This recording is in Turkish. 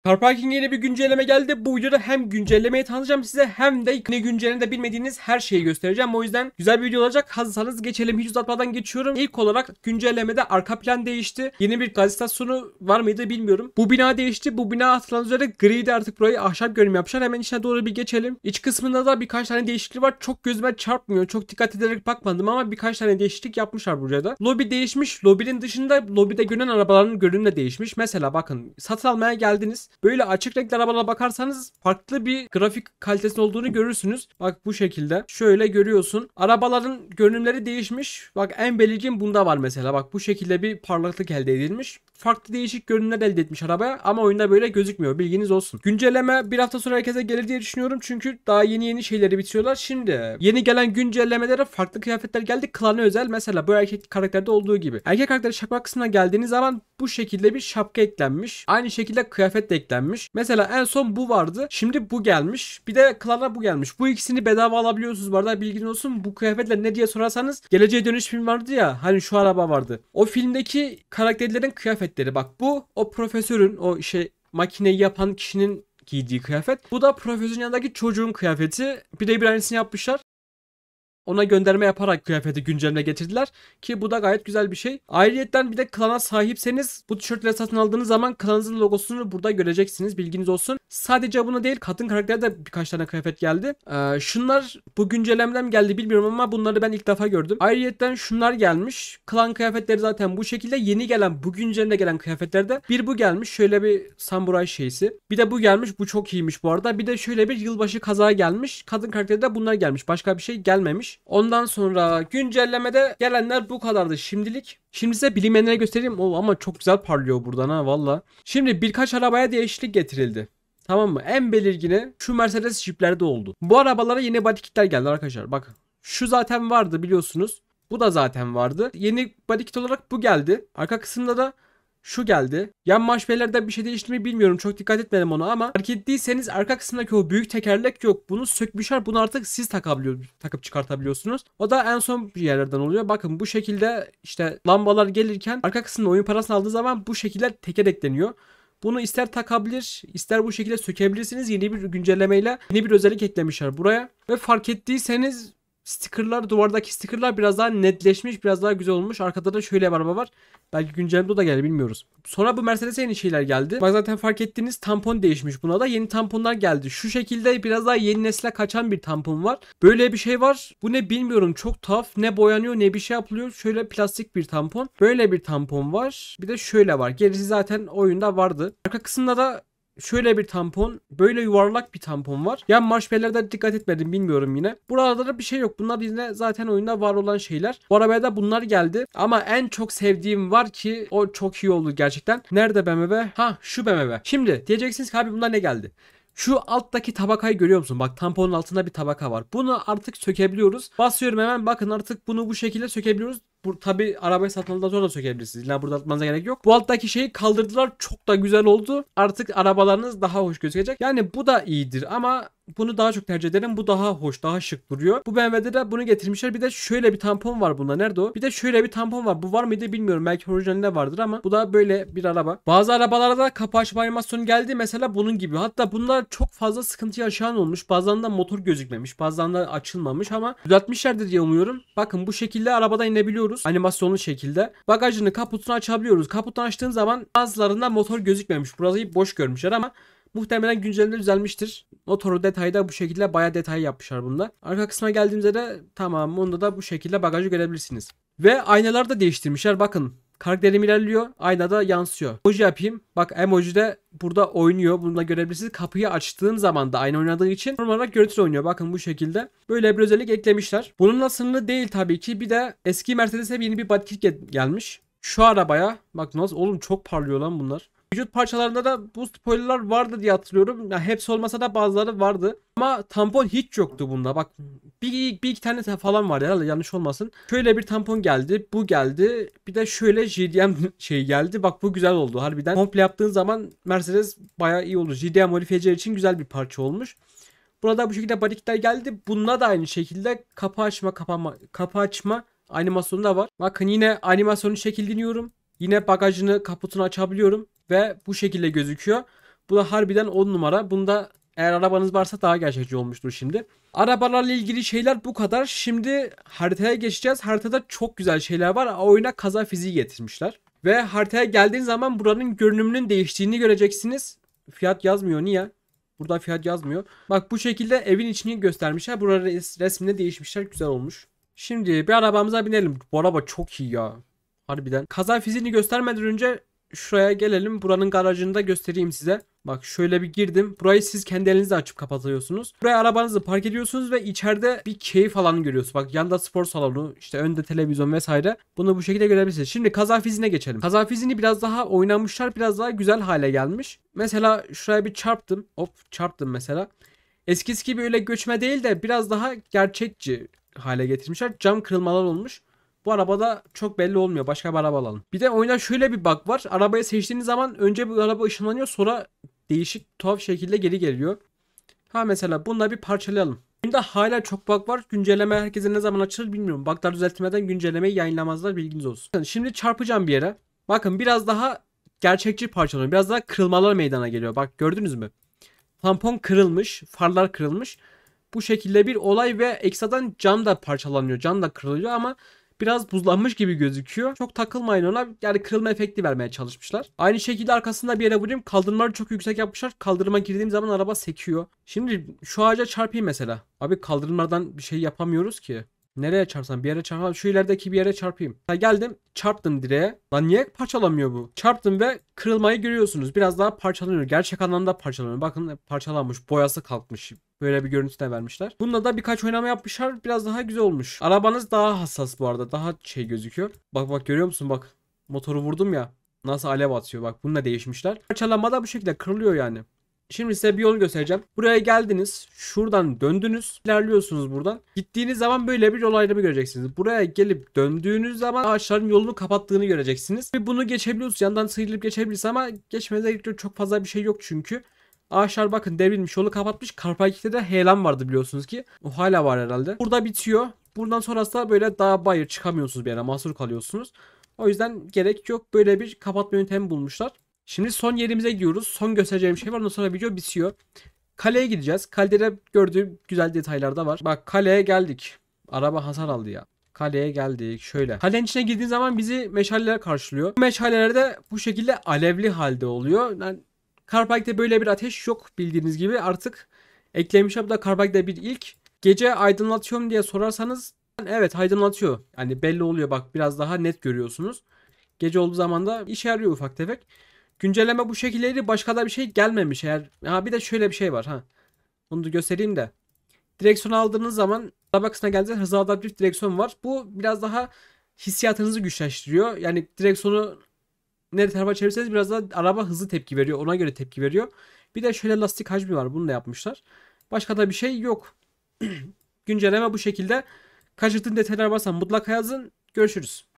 Car Parking'e yeni bir güncelleme geldi. Bu videoda hem güncellemeyi tanıtacağım size hem de yeni güncellemede bilmediğiniz her şeyi göstereceğim. O yüzden güzel bir video olacak. Hazırsanız geçelim. Hiç uzatmadan geçiyorum. İlk olarak güncellemede arka plan değişti. Yeni bir gaz istasyonu var mıydı bilmiyorum. Bu bina değişti. Bu bina hatırladığınız üzere griydi, artık burayı ahşap görünüm yapmışlar. Hemen içine doğru bir geçelim. İç kısmında da birkaç tane değişiklik var. Çok gözüme çarpmıyor. Çok dikkat ederek bakmadım ama birkaç tane değişiklik yapmışlar buraya da. Lobi değişmiş. Lobinin dışında lobide görünen arabaların görünümü de değişmiş. Mesela bakın, satın almaya geldiniz. Böyle açık renkli arabalara bakarsanız farklı bir grafik kalitesinin olduğunu görürsünüz. Bak bu şekilde. Şöyle görüyorsun. Arabaların görünümleri değişmiş. Bak en belirgin bunda var mesela. Bak bu şekilde bir parlaklık elde edilmiş. Farklı değişik görünümler elde etmiş arabaya ama oyunda böyle gözükmüyor, bilginiz olsun. Güncelleme bir hafta sonra herkese gelir diye düşünüyorum çünkü daha yeni şeyleri bitiriyorlar. Şimdi yeni gelen güncellemelere farklı kıyafetler geldi, klana özel. Mesela bu erkek karakterde olduğu gibi. Erkek karakteri şapka kısmına geldiğiniz zaman bu şekilde bir şapka eklenmiş. Aynı şekilde kıyafet de eklenmiş. Mesela en son bu vardı. Şimdi bu gelmiş. Bir de klana bu gelmiş. Bu ikisini bedava alabiliyorsunuz bu arada, bilginiz olsun. Bu kıyafetler ne diye sorarsanız, Geleceğe Dönüş film vardı ya, hani şu araba vardı. O filmdeki karakterlerin kıyafetleri. Bak bu o profesörün, o makineyi yapan kişinin giydiği kıyafet. Bu da profesörün yanındaki çocuğun kıyafeti. Birebir aynısını yapmışlar. Ona gönderme yaparak kıyafeti güncellemeye getirdiler ki bu da gayet güzel bir şey. Ayrıyetten bir de klana sahipseniz bu tişörtleri satın aldığınız zaman klanınızın logosunu burada göreceksiniz, bilginiz olsun. Sadece bunu değil, kadın karakterde de birkaç tane kıyafet geldi. Şunlar bu güncellemeden mi geldi bilmiyorum ama bunları ben ilk defa gördüm. Ayrıyetten şunlar gelmiş. Klan kıyafetleri zaten bu şekilde. Yeni gelen, bu güncellemede gelen kıyafetlerde bir bu gelmiş. Şöyle bir samuray şeysi. Bir de bu gelmiş. Bu çok iyiymiş bu arada. Bir de şöyle bir yılbaşı kazağı gelmiş. Kadın karakterde de bunlar gelmiş. Başka bir şey gelmemiş. Ondan sonra güncellemede gelenler bu kadardı şimdilik. Şimdi size bilinmeyenleri göstereyim. Ama çok güzel parlıyor buradan ha valla. Şimdi birkaç arabaya değişiklik getirildi. Tamam mı? En belirgini şu Mercedes Jeep'lerde oldu. Bu arabalara yeni body kitler geldi arkadaşlar. Bakın. Şu zaten vardı biliyorsunuz. Bu da zaten vardı. Yeni body kit olarak bu geldi. Arka kısımda da şu geldi. Yan marşpelerde bir şey değişti mi bilmiyorum. Çok dikkat etmedim ona ama fark ettiyseniz arka kısımdaki o büyük tekerlek yok. Bunu sökmüşler. Bunu artık siz takıp çıkartabiliyorsunuz. O da en son bir yerlerden oluyor. Bakın bu şekilde işte lambalar gelirken arka kısımda oyun parasını aldığı zaman bu şekilde teker ekleniyor. Bunu ister takabilir, ister bu şekilde sökebilirsiniz. Yeni bir güncellemeyle yeni bir özellik eklemişler buraya. Ve fark ettiyseniz stickerlar, duvardaki stickerlar biraz daha netleşmiş, biraz daha güzel olmuş. Arkada da şöyle bir araba var. Belki güncellemede o da gelir, bilmiyoruz. Sonra bu Mercedes'e yeni şeyler geldi. Bak zaten fark ettiğiniz tampon değişmiş. Buna da yeni tamponlar geldi. Şu şekilde biraz daha yeni nesile kaçan bir tampon var. Böyle bir şey var. Bu ne bilmiyorum. Çok tuhaf. Ne boyanıyor ne bir şey yapılıyor. Şöyle plastik bir tampon. Böyle bir tampon var. Bir de şöyle var. Gerisi zaten oyunda vardı. Arka kısımda da şöyle bir tampon, böyle yuvarlak bir tampon var. Yan marşpellerden dikkat etmedim, bilmiyorum yine. Burada da bir şey yok. Bunlar yine zaten oyunda var olan şeyler. Bu arabaya da bunlar geldi. Ama en çok sevdiğim var ki o çok iyi oldu gerçekten. Nerede BMW? Ha şu BMW. Şimdi diyeceksiniz ki abi bunlar ne geldi? Şu alttaki tabakayı görüyor musun? Bak tamponun altında bir tabaka var. Bunu artık sökebiliyoruz. Basıyorum hemen, bakın artık bunu bu şekilde sökebiliyoruz. Bu tabi arabayı satın aldıktan sonra da sökebilirsiniz. İlla burada atmanıza gerek yok. Bu alttaki şeyi kaldırdılar. Çok da güzel oldu. Artık arabalarınız daha hoş gözükecek. Yani bu da iyidir ama bunu daha çok tercih ederim. Bu daha hoş, daha şık duruyor. Bu BMW'de de bunu getirmişler. Bir de şöyle bir tampon var bunda. Nerede o? Bir de şöyle bir tampon var. Bu var mıydı bilmiyorum. Belki orijinalinde vardır ama bu da böyle bir araba. Bazı arabalarda da kapı açma animasyonu geldi. Mesela bunun gibi. Hatta bunlar çok fazla sıkıntı yaşayan olmuş. Bazılarında motor gözükmemiş. Bazılarında açılmamış ama düzeltmişlerdir diye umuyorum. Bakın bu şekilde arabada inebiliyoruz. Animasyonlu şekilde. Bagajını, kaputunu açabiliyoruz. Kaputunu açtığın zaman bazılarında motor gözükmemiş. Burayı boş görmüşler ama muhtemelen güncellemede düzelmiştir. Motoru detayı da bu şekilde bayağı detay yapmışlar bunda. Arka kısma geldiğimizde de tamam, onda da bu şekilde bagajı görebilirsiniz. Ve aynaları da değiştirmişler. Bakın karakterim ilerliyor. Aynada yansıyor. Emoji yapayım. Bak emoji de burada oynuyor. Bunu da görebilirsiniz. Kapıyı açtığın zaman da aynı oynadığı için normal olarak görüntü oynuyor. Bakın bu şekilde. Böyle bir özellik eklemişler. Bununla sınırlı değil tabii ki. Bir de eski Mercedes'e yeni bir body kit gelmiş. Şu arabaya bak nasıl oğlum, çok parlıyor lan bunlar. Vücut parçalarında da bu spoilerlar vardı diye hatırlıyorum. Ya hepsi olmasa da bazıları vardı. Ama tampon hiç yoktu bunda. Bak bir iki tane falan var ya, yanlış olmasın. Şöyle bir tampon geldi. Bu geldi. Bir de şöyle JDM şey geldi. Bak bu güzel oldu harbiden. Komple yaptığın zaman Mercedes bayağı iyi olur. JDM modifiyeciler için güzel bir parça olmuş. Burada bu şekilde body kitler geldi. Bununla da aynı şekilde kapı açma animasyonu da var. Bakın yine animasyonu şekilleniyorum. Yine bagajını, kaputunu açabiliyorum ve bu şekilde gözüküyor. Bu da harbiden 10 numara. Bunda eğer arabanız varsa daha gerçekçi olmuştur şimdi. Arabalarla ilgili şeyler bu kadar. Şimdi haritaya geçeceğiz. Haritada çok güzel şeyler var. Oyuna kaza fiziği getirmişler. Ve haritaya geldiğin zaman buranın görünümünün değiştiğini göreceksiniz. Fiyat yazmıyor. Niye? Burada fiyat yazmıyor. Bak bu şekilde evin içini göstermişler. Burada resminde değişmişler. Güzel olmuş. Şimdi bir arabamıza binelim. Bu araba çok iyi ya. Harbiden. Kaza fiziğini göstermeden önce şuraya gelelim. Buranın garajını da göstereyim size. Bak şöyle bir girdim. Burayı siz kendi elinizle açıp kapatıyorsunuz. Buraya arabanızı park ediyorsunuz ve içeride bir keyif alanı görüyorsunuz. Bak yanda spor salonu, işte önde televizyon vesaire. Bunu bu şekilde görebilirsiniz. Şimdi kaza fiziğine geçelim. Kaza fiziğini biraz daha oynamışlar. Biraz daha güzel hale gelmiş. Mesela şuraya bir çarptım. Hop çarptım mesela. Eskisi gibi öyle göçme değil de biraz daha gerçekçi hale getirmişler. Cam kırılmalar olmuş. Bu arabada çok belli olmuyor. Başka bir araba alalım. Bir de oyunda şöyle bir bug var. Arabayı seçtiğiniz zaman önce bu araba ışınlanıyor, sonra değişik tuhaf şekilde geri geliyor. Ha mesela bununla bir parçalayalım. Oyunda hala çok bug var. Güncelleme herkese ne zaman açılır bilmiyorum. Bug'lar düzeltmeden güncellemeyi yayınlamazlar, bilginiz olsun. Şimdi çarpacağım bir yere. Bakın biraz daha gerçekçi parçalanıyor. Biraz daha kırılmalar meydana geliyor. Bak gördünüz mü? Tampon kırılmış, farlar kırılmış. Bu şekilde bir olay ve ekstradan cam da parçalanıyor. Cam da kırılıyor ama biraz buzlanmış gibi gözüküyor. Çok takılmayın ona. Yani kırılma efekti vermeye çalışmışlar. Aynı şekilde arkasında bir yere vurayım. Kaldırımları çok yüksek yapmışlar. Kaldırıma girdiğim zaman araba sekiyor. Şimdi şu ağaca çarpayım mesela. Abi kaldırımlardan bir şey yapamıyoruz ki. Nereye çarpsam? Bir yere çarpsam. Şu ilerideki bir yere çarpayım. Ha, geldim. Çarptım direğe. Lan niye parçalamıyor bu? Çarptım ve kırılmayı görüyorsunuz. Biraz daha parçalanıyor. Gerçek anlamda parçalanıyor. Bakın parçalanmış. Boyası kalkmış. Böyle bir görüntü de vermişler. Bunda da birkaç oynama yapmışlar. Biraz daha güzel olmuş. Arabanız daha hassas bu arada. Daha şey gözüküyor. Bak bak görüyor musun bak. Motoru vurdum ya. Nasıl alev atıyor bak. Bununla değişmişler. Parçalanma da bu şekilde kırılıyor yani. Şimdi size bir yol göstereceğim. Buraya geldiniz. Şuradan döndünüz. İlerliyorsunuz buradan. Gittiğiniz zaman böyle bir yol ayrımı göreceksiniz. Buraya gelip döndüğünüz zaman ağaçların yolunu kapattığını göreceksiniz. Ve bunu geçebiliyorsunuz. Yandan sıyrılıp geçebilirsiniz ama geçmenize gerek yok. Çok fazla bir şey yok çünkü. Ağaçlar bakın devrilmiş, yolu kapatmış. Karpakik'te de heyelan vardı biliyorsunuz ki. O hala var herhalde. Burada bitiyor. Buradan sonrası da böyle dağ bayır çıkamıyorsunuz bir yere. Mahsur kalıyorsunuz. O yüzden gerek yok. Böyle bir kapatma yöntemi bulmuşlar. Şimdi son yerimize gidiyoruz. Son göstereceğim şey var. Ondan sonra video bitiyor. Kaleye gideceğiz. Kalede gördüğüm güzel detaylar da var. Bak kaleye geldik. Araba hasar aldı ya. Kaleye geldik. Şöyle. Kalenin içine girdiğin zaman bizi meşaleler karşılıyor. Bu meşaleler de bu şekilde alevli halde oluyor. Yani Carpack'te böyle bir ateş yok bildiğiniz gibi. Artık eklemişler. Bu da Carpack'te bir ilk. Gece aydınlatıyor mu diye sorarsanız evet aydınlatıyor. Yani belli oluyor, bak biraz daha net görüyorsunuz. Gece olduğu zaman da işe yarıyor ufak tefek. Güncelleme bu şekildeydi. Başka da bir şey gelmemiş eğer. Ha bir de şöyle bir şey var ha. Bunu da göstereyim de. Direksiyonu aldığınız zaman araba kısmına geldiğinizde hızlı adaptif direksiyon var. Bu biraz daha hissiyatınızı güçleştiriyor. Yani direksiyonu ne tarafa çevirirseniz biraz daha araba hızlı tepki veriyor. Ona göre tepki veriyor. Bir de şöyle lastik hacmi var. Bunu da yapmışlar. Başka da bir şey yok. Güncelleme bu şekilde. Kaçırdığın detaylar varsa mutlaka yazın. Görüşürüz.